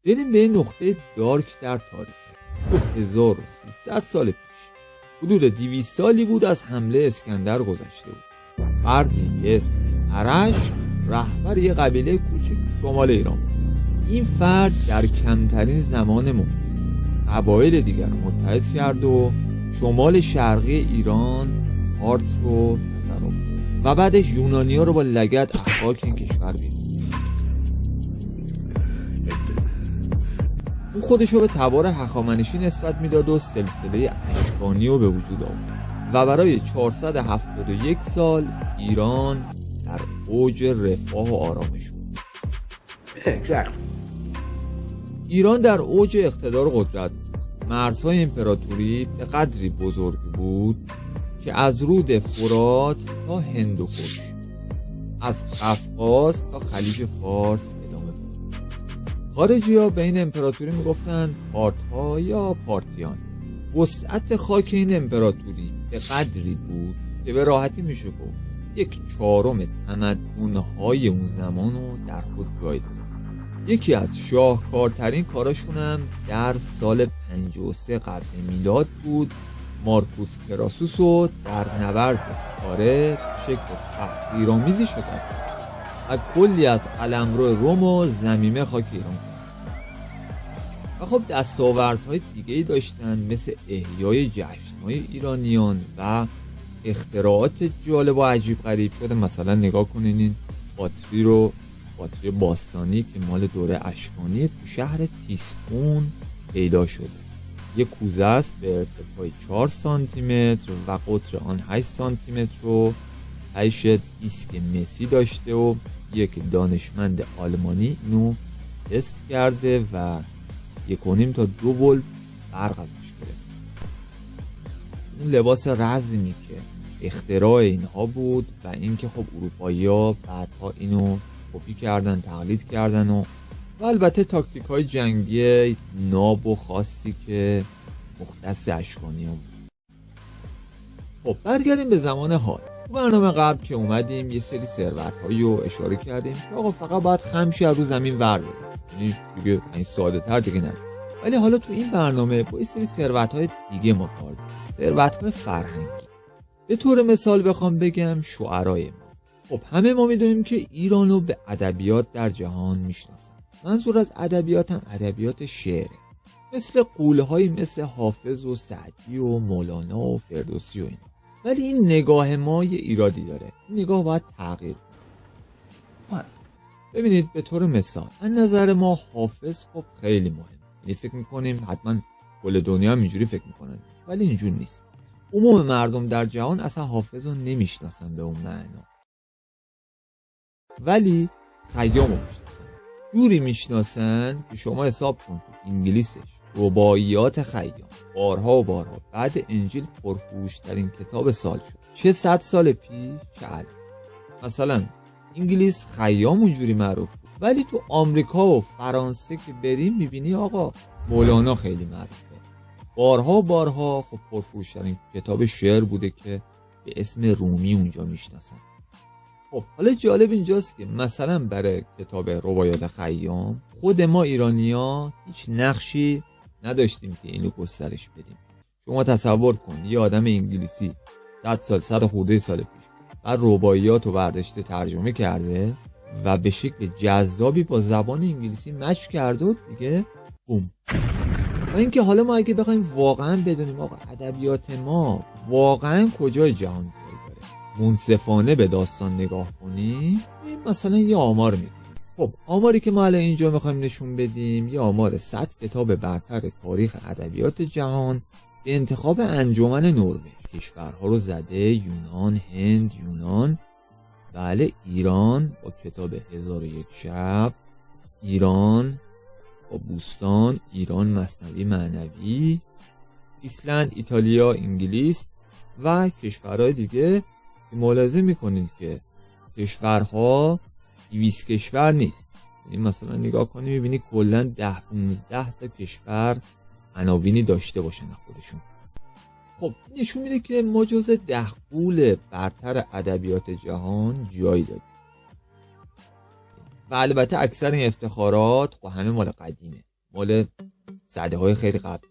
بریم به این نقطه دارک در تاریخ. تو 1300 سال پیش، حدود 200 سالی بود از حمله اسکندر گذشته بود. فردی به اسم ارشک رهبر یه قبیله کوچک شمال ایران بود. این فرد در کمترین زمان ممکن قبایل دیگر رو متحد کرد و شمال شرقی ایران پارت رو تصرف کرد و بعدش یونانی‌ها رو با لگد اخراج این کشور بیرون. او خودش رو به تبار هخامنشی نسبت میداد و سلسله اشکانی رو به وجود آورد و برای 471 سال ایران در اوج رفاه و آرامش بود. ایران در اوج اقتدار و قدرت بود. مرزهای امپراتوری به قدری بزرگ بود که از رود فرات تا هندوکش، از قفقاز تا خلیج فارس ادامه بود. خارجی‌ها به این امپراتوری میگفتن پارت‌ها یا پارتیان. وسعت خاک این امپراتوری به قدری بود که به راحتی میشه گفت 1/4 تمدن‌های اون زمانو در خود جای داده. یکی از شاهکارترین کاراشون هم در سال 53 قبل میلاد بود. مارکوس کراسوس رو در نبرد کاره شکل تحقیرآمیزی شکست و کلی از قلمرو روم و ضمیمه خاک ایران کرد. و خب دستاوردهای دیگه‌ای داشتن مثل احیای جشن‌های ایرانیان و اختراعات جالب و عجیب غریب شده. مثلا نگاه کنین این باتری باستانی که مال دوره اشکانی تو شهر تیسفون پیدا شده. یک کوزه است به ارتفاع 4 سانتی متر و قطر آن 8 سانتی متر و هیش دیسک مسی داشته و یک دانشمند آلمانی اینو تست کرده و 1.5 تا 2 ولت برق ازش گرفت. اون لباس رزمی که اختراع اینها بود و اینکه خب اروپایی‌ها بعدها اینو کپی کردن، تقلید کردن و البته تاکتیک های جنگی ناب و خاصی که مختص اشکانیان بود. خب برگردیم به زمان حال. تو برنامه قبل که اومدیم یه سری ثروت هایی رو اشاره کردیم که آقا فقط باید خمشی از رو زمین ورداریم، یعنی دیگه این ساده تر دیگه نه. ولی حالا تو این برنامه با یه سری ثروت های دیگه ما کار داریم، ثروت های فرهنگی. به طور مثال بخوام بگم شعرای ما. خب همه ما میدونیم که ایرانو به ادبیات در جهان میشناسن. منظور از ادبیات هم ادبیات شعره، مثل قولهایی مثل حافظ و سعدی و مولانا و فردوسی و اینا. ولی این نگاه ما یه ایرادی داره. این نگاه باید تغییر کنه. ببینید به طور مثال از نظر ما حافظ خب خیلی مهم، یعنی فکر میکنیم حتما کل دنیا هم اینجوری فکر میکنن، ولی اینجور نیست. عموم مردم در جهان اصلا حافظ رو نمیشناسن به اون معنا، ولی خیام رو میشناسن. جوری میشناسن که شما حساب کن تو انگلیسش رباعیات خیام بارها و بارها بعد انجیل پرفروش‌ترین کتاب سال شد. چه 100 سال پیش چه الان. مثلا انگلیس خیام اونجوری معروف بود، ولی تو آمریکا و فرانسه که بریم میبینی آقا مولانا خیلی معروفه. بارها و بارها خب پرفروش‌ترین کتاب شعر بوده که به اسم رومی اونجا میشناسن. خب حالا جالب اینجاست که مثلا برای کتاب رباعیات خیام خود ما ایرانی‌ها هیچ نقشی نداشتیم که اینو گسترش بدیم. شما تصور کن یه آدم انگلیسی 100 سال 100 خورده سال پیش بعد رباعیات رو برداشته ترجمه کرده و به شکل جذابی با زبان انگلیسی مچ کرده و دیگه بوم. و اینکه حالا ما اگه بخوایم واقعا بدونیم آقا ادبیات ما واقعا کجای جهان جای داره، منصفانه به داستان نگاه کنیم، مثلا یه آمار میگیم. خب آماری که ما الان اینجا میخوایم نشون بدیم یه آمار 100 کتاب برتر تاریخ ادبیات جهان به انتخاب انجمن نروژ. کشورها رو زده یونان، هند، یونان، بله ایران با کتاب 1001 شب، ایران با بوستان، ایران مثنوی معنوی، ایسلند، ایتالیا، انگلیس و کشورهای دیگه. ملاحظه میکنید که کشورها 200 کشور نیست، یعنی مثلا نگاه کنید میبینی کلا 10-15 تا کشور عناوینی داشته باشن خودشون. خب نشون میده که ما جز 10 قول برتر ادبیات جهان جایی داریم. و البته اکثر این افتخارات خب همه مال قدیمه، مال سده‌های خیلی قبل.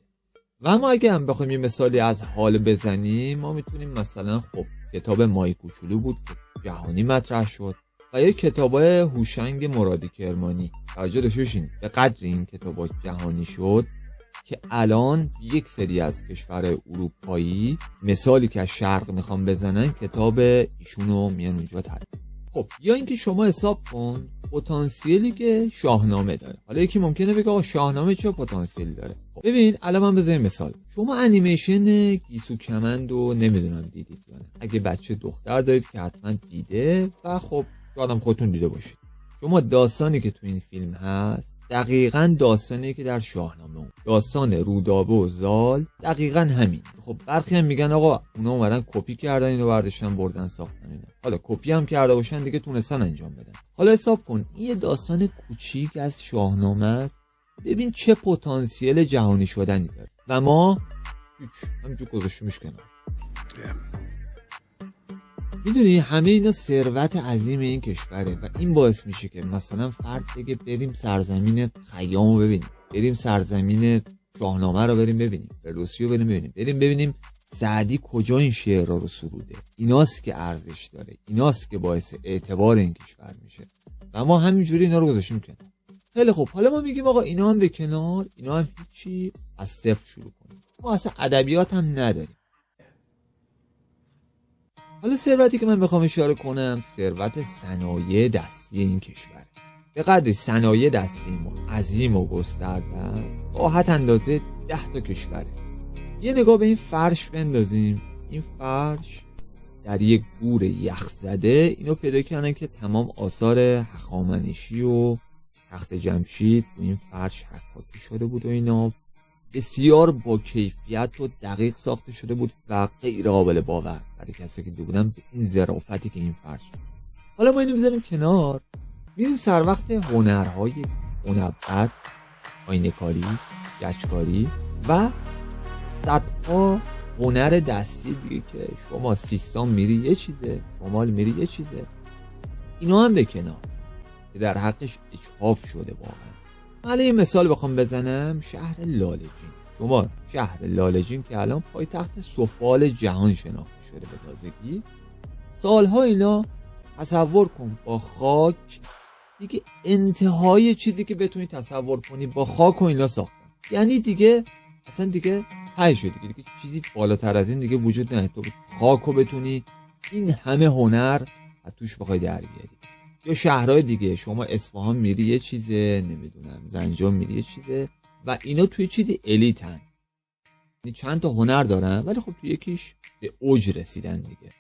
و اما اگه هم بخوایم یه مثالی از حال بزنیم، ما میتونیم مثلا خب کتاب مای کوچولو بود که جهانی مطرح شد و یا کتابای هوشنگ مرادی کرمانی. توجه داشته باشین به قدر این کتابا جهانی شد که الان یک سری از کشور اروپایی مثالی که از شرق میخوام بزنن کتاب ایشونو میان اونجا تدوین. خب یا اینکه شما حساب کن پتانسیلی که شاهنامه داره. حالا یکی ممکنه بگه آقا شاهنامه چه پتانسیلی داره؟ خب ببین الان من بزنیم مثال. شما انیمیشن گیسو کمند رو نمیدونم دیدید یا نه. اگه بچه دختر دارید که حتما دیده و خب شاید هم خودتون دیده باشید. شما داستانی که تو این فیلم هست دقیقاً داستانی که در شاهنامه اون. داستان رودابه و زال دقیقاً همین. خب برخی هم میگن آقا اونا اومدن کپی کردن اینو برداشتن بردن ساختن اینا. حالا کپی هم کرده باشن دیگه تونستن انجام بدن. حالا حساب کن این یه داستان کوچیک از شاهنامه است. ببین چه پتانسیل جهانی شدنی داره و ما همینجور گذاشتیمش کنار. میدونی همه اینا ثروت عظیم این کشوره و این باعث میشه که مثلا فرد بگه بریم سرزمین خیامو ببینیم، بریم سرزمین شاهنامه رو بریم ببینیم، فردوسی رو بریم ببینیم، بریم ببینیم سعدی کجا این شعرها رو سروده. ایناست که ارزش داره، ایناست که باعث اعتبار این کشور میشه و ما همینجوری اینا رو گذاشتیم کنار. خیلی خوب، حالا ما میگیم آقا اینا هم به کنار، اینا هم هیچی، از صفر شروع کنیم. ما اصلا ادبیات هم نداریم. حالا ثروتی که من بخوام اشاره کنم ثروت صنایع دستی این کشور. به قدری صنایع دستی ما عظیم و گسترده است راحت اندازه 10 تا کشوره. یه نگاه به این فرش بندازیم. این فرش در یک گور یخ زده اینو پیدا کردن که تمام آثار هخامنشی و تخت جمشید تو این فرش حکاکی شده بود و اینا بسیار با کیفیت و دقیق ساخته شده بود و غیر قابل باور برای کسی که دیده بودن به این ظرافتی که این فرش. حالا ما اینو بذاریم کنار، میریم سر وقت هنرهای منبت، آینه‌کاری، گچکاری و صدها هنر دستی دیگه که شما سیستان میری یه چیزه، شمال میری یه چیزه. اینا هم به کنار که در حقش اجحاف شده واقعا. حالا یه مثال بخوام بزنم، شهر لاله‌جین. شما شهر لاله‌جین که الان پایتخت سفال جهان شناخته شده به تازگی، سالها اینا تصور کن با خاک دیگه انتهای چیزی که بتونی تصور کنی با خاک و اینا ساختن. یعنی دیگه اصلا دیگه ته شد دیگه چیزی بالاتر از این دیگه وجود نداره. تو خاکو بتونی این همه هنر از توش بخوای در بیاری. یا شهرهای دیگه شما اصفهان میری یه چیزه، نمیدونم زنجان میری یه چیزه و اینا توی چیزی الیتن، یعنی چند تا هنر دارن ولی خب توی یکیش به اوج رسیدن دیگه.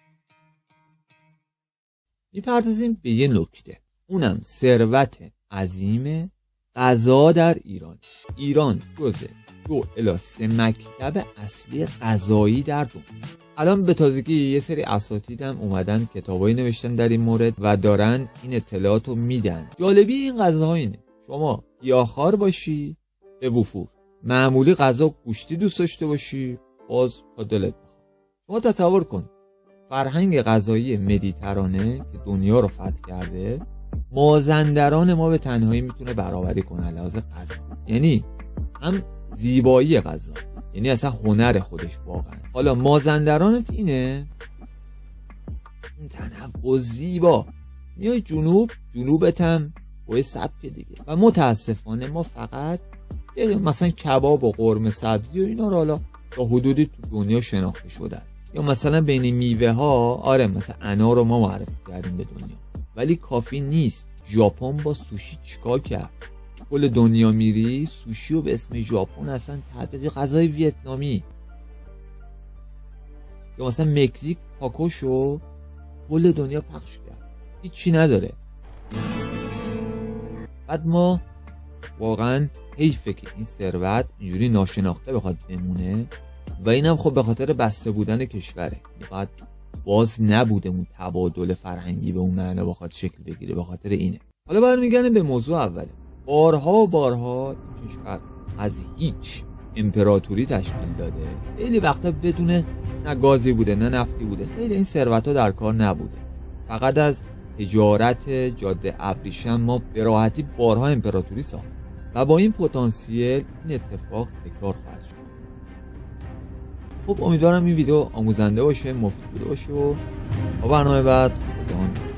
میپردازیم به یه نکته، اونم ثروت عظیم غذا در ایران. ایران جزء 2 الی 3 مکتب اصلی غذایی در دنیا. الان به تازگی یه سری اساتیدم اومدن کتابایی نوشتن در این مورد و دارن این اطلاعاتو میدن. جالبی این غذاها اینه شما گیاهخوار باشی به وفور، معمولی غذا گوشتی دوست داشته باشی باز تا دلت بخواد. شما تصور کن فرهنگ غذایی مدیترانه که دنیا رو فتح کرده مازندران ما به تنهایی میتونه برابری کنه لحاظ غذا. یعنی هم زیبایی غذا، یعنی اصلا هنر خودش واقعا. حالا مازندرانت اینه این تنوع زیبا، میای جنوبت هم با سبک دیگه و متاسفانه ما فقط مثلا کباب و قرمه سبزی و اینا رو حالا تا حدودی تو دنیا شناخته شده است. یا مثلا بین میوه ها آره مثلا انار رو ما معرفی کردیم به دنیا ولی کافی نیست. ژاپن با سوشی چیکار کرد؟ کل دنیا میری سوشی رو به اسم ژاپن اصلا تبدیل غذای ویتنامی. یا مثلا مکزیک تاکوشو کل دنیا پخش کرد، هیچی نداره. بعد ما واقعا حیفه که این ثروت اینجوری ناشناخته بخواد بمونه و اینم خب به خاطر بسته بودن کشوره. بعد باز نبوده اون تبادل فرهنگی به اون معنا بخواد شکل بگیره، به خاطر اینه. حالا برمیگردیم به موضوع اوله. بارها و بارها این کشور از هیچ امپراتوری تشکیل داده. خیلی وقتا بدون نه گازی بوده نه نفتی بوده، خیلی این ثروت‌ها در کار نبوده. فقط از تجارت جاده ابریشم ما به راحتی بارها امپراتوری ساخت و با این پتانسیل این اتفاق تکرار خواهد شد. خب امیدوارم این ویدیو آموزنده باشه، مفید بوده باشه و تا برنامه بعد خدا نگهدار.